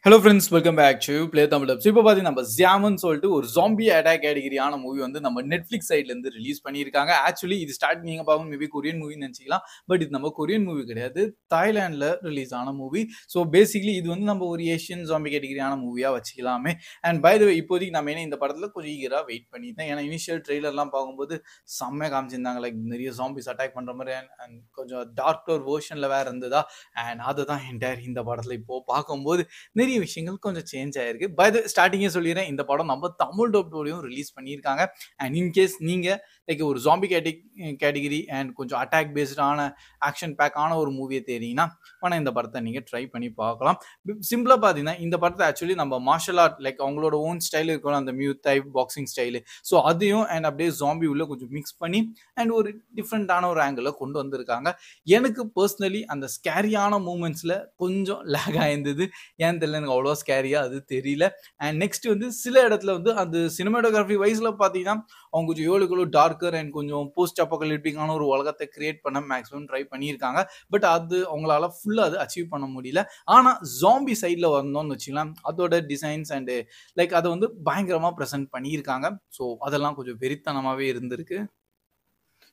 Hello friends, welcome back to play Tamil dubs. இப்போ பார்த்தீங்கன்னா நம்ம ஜாமன் சொல்லிட்டு ஒரு ஜாம்பி அட்டாக் கேட்டகிரியான மூவி வந்து நம்ம நெட்ஃப்ளிக்ஸ் சைட்லேருந்து ரிலீஸ் பண்ணியிருக்காங்க. ஆக்சுவலி இது ஸ்டார்ட் நீங்கள் பார்க்கும் மேபி கொரியன் மூவின்னு நினச்சிக்கலாம். பட் இது நம்ம கொரியன் மூவி கிடையாது, தாய்லாண்டில் ரிலீஸ் ஆன மூவி. ஸோ பேசிக்லி இது வந்து நம்ம ஒரு ஏஷியன் ஜாம்பி கேட்டகிரியான மூவியாக வச்சுக்கலாமே. அண்ட் பை த வே, இப்போதைக்கு நம்ம இந்த படத்தில் கொஞ்சம் ஈகராக வெயிட் பண்ணியிருந்தேன். ஏன்னா இனிஷியல் ட்ரெய்லர்லாம் பார்க்கும்போது செம்மையாக காமிச்சிருந்தாங்க. லைக் நிறைய ஜாம்பிஸ் அட்டாக் பண்ணுற மாதிரி அண்ட் கொஞ்சம் டார்க்கர் வேர்ஷனில் வேறு இருந்ததா. அண்ட் அதை தான் என்டையர் இந்த படத்தில் இப்போது பார்க்கும்போது நிறைய விஷயங்கள் கொஞ்சம் சேஞ்ச் ஆயிருக்கு. பை த ஸ்டார்டிங்கே சொல்லிடுறேன், இந்த படம் நம்ம தமிழ் டப்லயும் ரிலீஸ் பண்ணியிருக்காங்க. அண்ட் இன்கேஸ் நீங்க லைக் ஒரு ஜாம்பி கேட்டகிரி அண்ட் கொஞ்சம் அட்டாக் பேஸ்டான ஆக்ஷன் பேக்கான ஒரு மூவியை தேடிங்கன்னா ஆனால் இந்த படத்தை நீங்க ட்ரை பண்ணி பார்க்கலாம். சிம்பிளா பார்த்தீங்கன்னா இந்த படத்தை ஆக்சுவலி நம்ம மார்ஷல் ஆர்ட் லைக் அவங்களோட ஓன் ஸ்டைல் இருக்கணும், அந்த mu type boxing style. So அதையும் அண்ட் அப்படியே ஜாம்பி உள்ள கொஞ்சம் மிக்ஸ் பண்ணி அண்ட் ஒரு டிஃப்ரெண்டான ஒரு ஆங்கிளில் கொண்டு வந்திருக்காங்க. எனக்கு பர்சனலி அந்த ஸ்கேரியான மூமெண்ட்ஸில் கொஞ்சம் லேக் ஆயிருந்தது. ஏன் தெரியல, எனக்கு அவ்வளோ ஸ்கேரியாக அது தெரியல. அண்ட் நெக்ஸ்ட் வந்து சில இடத்துல வந்து அந்த சினிமாட்டோகிராஃபி வைஸில் பார்த்தீங்கன்னா அவங்க கொஞ்சம் எவ்வளோ டார்க்கர் அண்ட் கொஞ்சம் போஸ்ட் அப்போகலிப்டிக்கான ஒரு உலகத்தை கிரியேட் பண்ண மேக்ஸிமம் ட்ரை பண்ணியிருக்காங்க. பட் அது அவங்களால ஃபுல்லாக அது அச்சீவ் பண்ண முடியல. ஆனால் ஜாம்பி சைடில் வந்தோம்னு வச்சுக்கலாம், அதோட டிசைன்ஸ் அண்டு லைக் அதை வந்து பயங்கரமாக ப்ரெசென்ட் பண்ணியிருக்காங்க. ஸோ அதெல்லாம் கொஞ்சம் வெறித்தனமாகவே இருந்திருக்கு.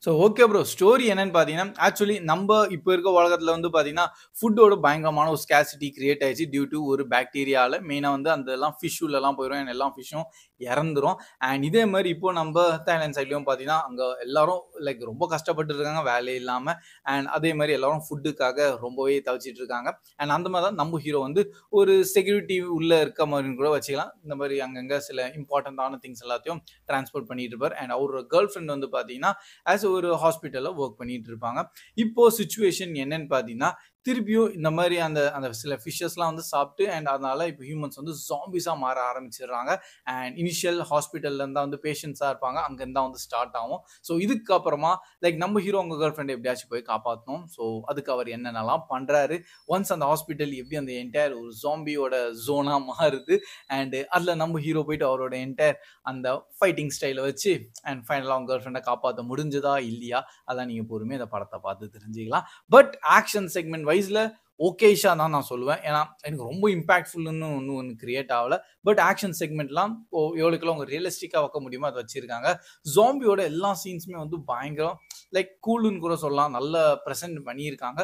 ஸோ ஓகே ப்ரோ, ஸ்டோரி என்னன்னு பார்த்தீங்கன்னா ஆக்சுவலி நம்ம இப்போ இருக்க உலகத்தில் வந்து பார்த்தீங்கன்னா ஃபுட்டோட பயங்கரமான ஒரு ஸ்கேசிட்டி கிரியேட் ஆயிடுச்சு டியூ டு ஒரு பாக்டீரியாவில். மெயினாக வந்து அந்த ஃபிஷ்ஷுலலாம் போயிடும், எல்லா ஃபிஷ்ஷும் இறந்துரும். அண்ட் இதே மாதிரி இப்போ நம்ம தாய்லாந்து சைட்லையும் பார்த்தீங்கன்னா அங்கே எல்லாரும் லைக் ரொம்ப கஷ்டப்பட்டு இருக்காங்க வேலை இல்லாமல். அண்ட் அதே மாதிரி எல்லாரும் ஃபுட்டுக்காக ரொம்பவே தவிச்சிட்டு இருக்காங்க. அண்ட் அந்த மாதிரி தான் நம்ம ஹீரோ வந்து ஒரு செக்யூரிட்டி உள்ளே இருக்க மாதிரின்னு கூட வச்சுக்கலாம். இந்த மாதிரி அங்கங்கே சில இம்பார்ட்டண்ட்டான திங்ஸ் எல்லாத்தையும் டிரான்ஸ்போர்ட் பண்ணிட்டு இருப்பார். அண்ட் அவரோட கேர்ள் ஃப்ரெண்ட் வந்து பார்த்தீங்கன்னா ஆஸ் ஒரு ஹாஸ்பிட்டலில் ஒர்க் பண்ணிட்டு இருப்பாங்க. இப்போ சுச்சுவேஷன் என்னன்னு பார்த்தீங்கன்னா திருப்பியும் இந்த மாதிரி அந்த அந்த சில ஃபிஷ்ஷஸ்லாம் வந்து சாப்பிட்டு அண்ட் அதனால இப்போ ஹியூமன்ஸ் வந்து ஜாம்பிஸாக மாற ஆரம்பிச்சிடுறாங்க. அண்ட் இனிஷியல் ஹாஸ்பிட்டல்ல இருந்தால் வந்து பேஷண்ட்ஸாக இருப்பாங்க, அங்கேருந்து தான் வந்து ஸ்டார்ட் ஆகும். ஸோ இதுக்கப்புறமா லைக் நம்ம ஹீரோ அவங்க கேர்ள் ஃப்ரெண்ட் எப்படியாச்சும் போய் காப்பாற்றணும். ஸோ அதுக்கு அவர் என்னென்னலாம் பண்ணுறாரு, ஒன்ஸ் அந்த ஹாஸ்பிட்டல் எப்படி அந்த என்டையர் ஒரு ஜாம்பியோட ஜோனாக மாறுது. அண்டு அதில் நம்ம ஹீரோ போயிட்டு அவரோட என்டையர் அந்த ஃபைட்டிங் ஸ்டைலை வச்சு அண்ட் ஃபைனலாக அவங்க கேர்ள் ஃப்ரெண்டை காப்பாற்ற முடிஞ்சதா இல்லையா, அதான் நீங்கள் பொறுமையாக இந்த படத்தை பார்த்து தெரிஞ்சுக்கலாம். பட் ஆக்ஷன் செக்மெண்ட் வைஸில் ஓகேஷா தான் நான் சொல்லுவேன். ஏன்னா எனக்கு ரொம்ப இம்பாக்ட்ஃபுல்லுன்னு ஒன்று கிரியேட் ஆகலை. பட் ஆக்ஷன் செக்மெண்ட்லாம் எவ்வளோக்கெல்லாம் அவங்க ரியலிஸ்டிக்காக வைக்க முடியுமோ அதை வச்சுருக்காங்க. ஜாம்பியோட எல்லா சீன்ஸுமே வந்து பயங்கரம் லைக் கூலுன்னு கூட சொல்லலாம், நல்ல ப்ரெசென்ட் பண்ணியிருக்காங்க.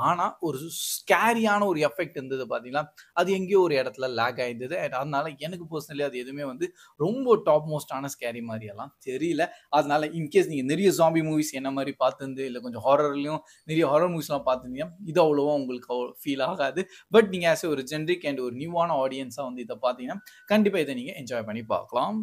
ஆனால் ஒரு ஸ்கேரியான ஒரு எஃபெக்ட் இருந்தது பார்த்தீங்களா, அது எங்கேயோ ஒரு இடத்துல லேக் ஆகிருந்தது. அதனால எனக்கு பர்சனலி அது எதுவுமே வந்து ரொம்ப டாப் மோஸ்டான ஸ்கேரி மாதிரியெல்லாம் தெரியல. அதனால இன்கேஸ் நீங்கள் நிறைய ஜாம்பி மூவிஸ் என்ன மாதிரி பார்த்துருந்து இல்லை கொஞ்சம் ஹாரர்லையும் நிறைய ஹாரர் மூவிஸ்லாம் பார்த்துருந்தீங்க, இது அவ்வளோவா உங்களுக்கு ஃபீல் ஆகாது. பட் நீங்கள் ஆஸ் ஒரு ஜென்ரிக் அண்ட் ஒரு நியூவான ஆடியன்ஸாக வந்து இதை பார்த்தீங்கன்னா கண்டிப்பாக இதை நீங்கள் என்ஜாய் பண்ணி பார்க்கலாம்.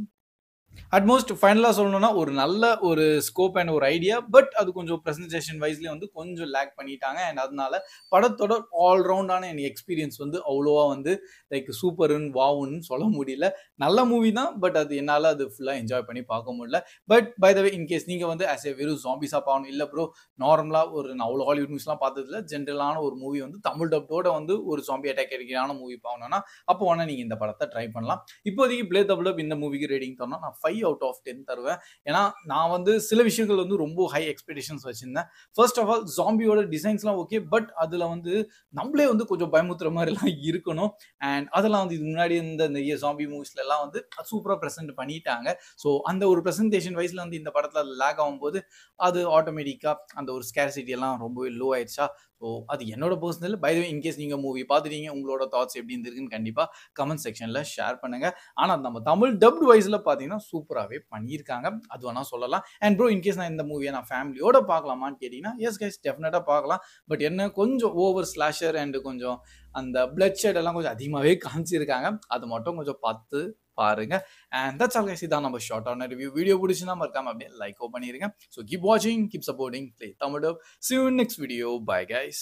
அட்மோஸ்ட் ஃபைனலாக சொல்லணும்னா ஒரு நல்ல ஒரு ஸ்கோப் அண்ட் ஒரு ஐடியா. பட் அது கொஞ்சம் ப்ரெசன்டேஷன் வைஸ்லேயே வந்து கொஞ்சம் லேக் பண்ணிட்டாங்க. அண்ட் அதனால படத்தோட ஆல்ரவுண்டான என் எக்ஸ்பீரியன்ஸ் வந்து அவ்வளோவா வந்து லைக் சூப்பருன்னு வாவுன்னு சொல்ல முடியல. நல்ல மூவி தான், பட் அது என்னால் அது ஃபுல்லாக என்ஜாய் பண்ணி பார்க்க முடியல. But by the way, in case நீங்கள் வந்து ஆஸ் ஏ வெறும் ஜாம்பிஸாக பார்க்கணும் இல்லை ப்ரோ, நார்மலாக ஒரு நான் அவ்வளோ ஹாலிவுட் மூவிஸ்லாம் பார்த்ததில்ல, ஜென்ரலான ஒரு மூவி வந்து தமிழ் டப்டோட வந்து ஒரு ஜாம்பி அட்டாக் இருக்கிறான மூவி பார்க்கணும்னா அப்போ வேணால் நீங்கள் இந்த படத்தை ட்ரை பண்ணலாம். இப்போதைக்கு ப்ளே தமிழ் டப் இந்த மூவிக்கு ரேட்டிங் தரணும் நான் 5 out of 10 தருவேன். ஏன்னா நான் வந்து சில விஷயங்கள் வந்து ரொம்ப ஹை எக்ஸ்பெக்டேஷன்ஸ் வச்சிருந்தேன். ஃபர்ஸ்ட் ஆஃப் ஆல் ஜாம்பியோட டிசைன்ஸ்லாம் ஓகே, பட் அதில் வந்து நம்மளே வந்து கொஞ்சம் பயமுத்துற மாதிரிலாம் இருக்கணும். அண்ட் அதெல்லாம் வந்து இது முன்னாடி இந்த நிறைய ஜாம்பி மூவிஸ்லாம் வந்து சூப்பராக ப்ரெசென்ட் பண்ணிட்டாங்க. ஸோ அந்த ஒரு ப்ரெசன்டேஷன் வைஸில் வந்து இந்த படத்தில் லேக் ஆகும்போது அது ஆட்டோமேட்டிக்காக அந்த ஒரு ஸ்கேர்சிட்டி எல்லாம் ரொம்பவே லோ ஆயிடுச்சா. ஸோ அது என்னோட personal. By the way, in case நீங்கள் மூவி பார்த்துட்டீங்க, உங்களோட தாட்ஸ் எப்படி இருந்திருக்குன்னு கண்டிப்பாக கமெண்ட் செக்ஷனில் ஷேர் பண்ணுங்கள். ஆனால் நம்ம தமிழ் டப்டு வைஸில் பார்த்தீங்கன்னா சூப்பராகவே பண்ணியிருக்காங்க, அது வேணால் சொல்லலாம். அண்ட் ப்ரோ, இன்கேஸ் நான் இந்த மூவியை நான் ஃபேமிலியோட பார்க்கலாமான்னு கேட்டிங்கன்னா எஸ் கைஸ், டெஃபினட்டாக பார்க்கலாம். பட் என்ன கொஞ்சம் ஓவர் ஸ்லாஷர் அண்டு கொஞ்சம் அந்த பிளட் ஷேட் எல்லாம் கொஞ்சம் அதிகமாகவே காமிச்சிருக்காங்க, அது மட்டும் கொஞ்சம் பார்த்து பாருங்க. அண்ட் தட்ஸ் ஆல் கைஸ், இதான் நம்ம ஷார்ட்டான ரிவ்யூ. வீடியோ பிடிச்சுன்னா மறக்காம அப்படியே லைக்கோ பண்ணிருங்க. ஸோ கீப் வாட்சிங், keep supporting play Tamil dub. See you in next video. Bye guys.